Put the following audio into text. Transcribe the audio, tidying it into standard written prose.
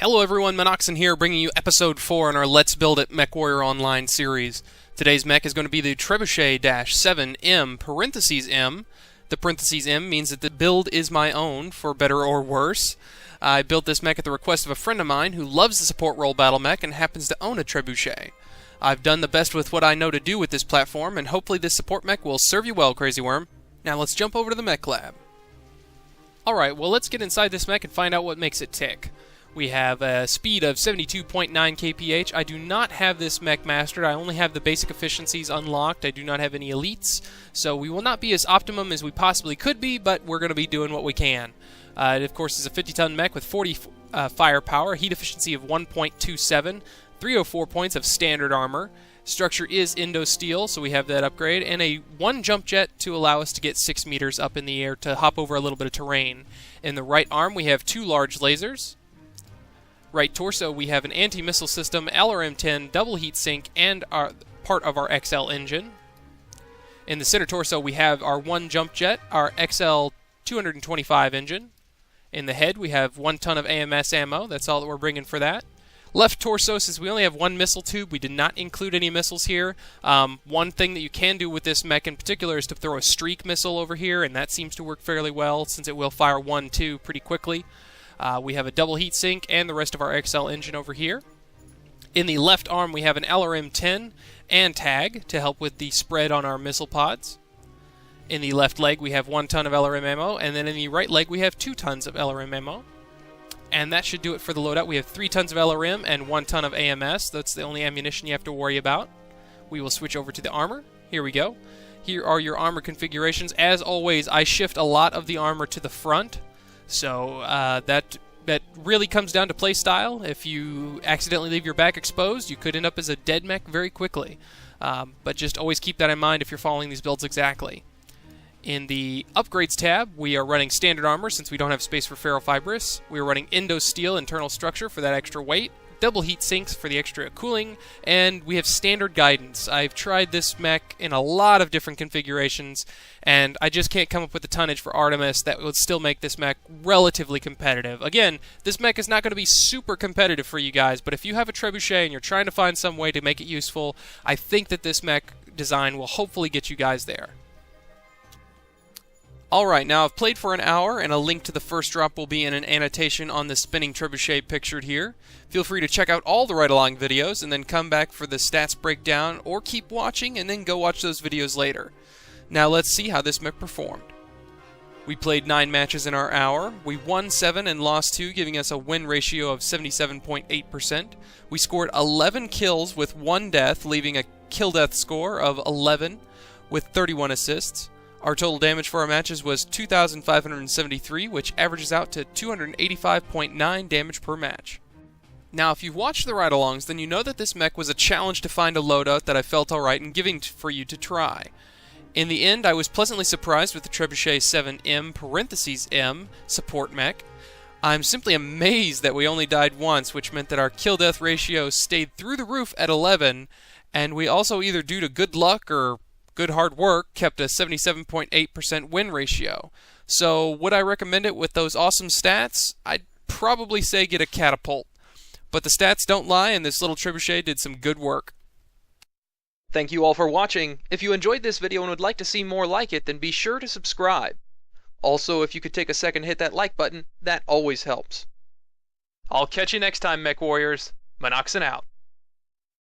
Hello everyone, Minoxen here, bringing you episode 4 in our Let's Build It Mechwarrior Online Series. Today's mech is going to be the Trebuchet-7M, parentheses M. The parentheses M means that the build is my own, for better or worse. I built this mech at the request of a friend of mine who loves the support role battlemech and happens to own a Trebuchet. I've done the best with what I know to do with this platform, and hopefully this support mech will serve you well, Crazy Worm. Now let's jump over to the mech lab. Alright, well let's get inside this mech and find out what makes it tick. We have a speed of 72.9 kph. I do not have this mech mastered. I only have the basic efficiencies unlocked. I do not have any elites, so we will not be as optimum as we possibly could be, but we're going to be doing what we can. It, of course, is a 50-ton mech with 40 firepower, heat efficiency of 1.27, 304 points of standard armor. Structure is Indo-Steel, so we have that upgrade, and a 1 jump jet to allow us to get 6 meters up in the air to hop over a little bit of terrain. In the right arm, we have 2 large lasers. Right torso, we have an anti-missile system, LRM-10, double heat sink, and part of our XL engine. In the center torso, we have our 1 jump jet, our XL 225 engine. In the head, we have 1 ton of AMS ammo. That's all that we're bringing for that. Left torso, since we only have 1 missile tube, we did not include any missiles here. One thing that you can do with this mech in particular is to throw a streak missile over here, and that seems to work fairly well since it will fire 1-2 pretty quickly. We have a double heat sink and the rest of our XL engine over here. In the left arm, we have an LRM-10 and tag to help with the spread on our missile pods. In the left leg, we have 1 ton of LRM ammo, and then in the right leg, we have 2 tons of LRM ammo. And that should do it for the loadout. We have 3 tons of LRM and 1 ton of AMS. That's the only ammunition you have to worry about. We will switch over to the armor. Here we go. Here are your armor configurations. As always, I shift a lot of the armor to the front. So that really comes down to play style. If you accidentally leave your back exposed, you could end up as a dead mech very quickly. But just always keep that in mind if you're following these builds exactly. In the upgrades tab, we are running standard armor since we don't have space for ferrofibrous. We are running Indo-Steel internal structure for that extra weight. Double heat sinks for the extra cooling, and we have standard guidance. I've tried this mech in a lot of different configurations, and I just can't come up with the tonnage for Artemis that would still make this mech relatively competitive. Again, this mech is not going to be super competitive for you guys, but if you have a Trebuchet and you're trying to find some way to make it useful, I think that this mech design will hopefully get you guys there. Alright, now I've played for an hour, and a link to the first drop will be in an annotation on the spinning Trebuchet pictured here. Feel free to check out all the ride-along videos, and then come back for the stats breakdown, or keep watching and then go watch those videos later. Now let's see how this mech performed. We played 9 matches in our hour. We won 7 and lost 2, giving us a win ratio of 77.8%. We scored 11 kills with 1 death, leaving a kill-death score of 11 with 31 assists. Our total damage for our matches was 2,573, which averages out to 285.9 damage per match. Now, if you've watched the ride-alongs, then you know that this mech was a challenge to find a loadout that I felt alright in giving for you to try. In the end, I was pleasantly surprised with the Trebuchet 7M, parentheses M, support mech. I'm simply amazed that we only died once, which meant that our kill-death ratio stayed through the roof at 11, and we also, either due to good luck or good hard work, kept a 77.8% win ratio. So would I recommend it with those awesome stats? I'd probably say get a catapult. But the stats don't lie, and this little Trebuchet did some good work. Thank you all for watching. If you enjoyed this video and would like to see more like it, then be sure to subscribe. Also, if you could take a second to hit that like button, that always helps. I'll catch you next time, Mech Warriors. Minoxen out.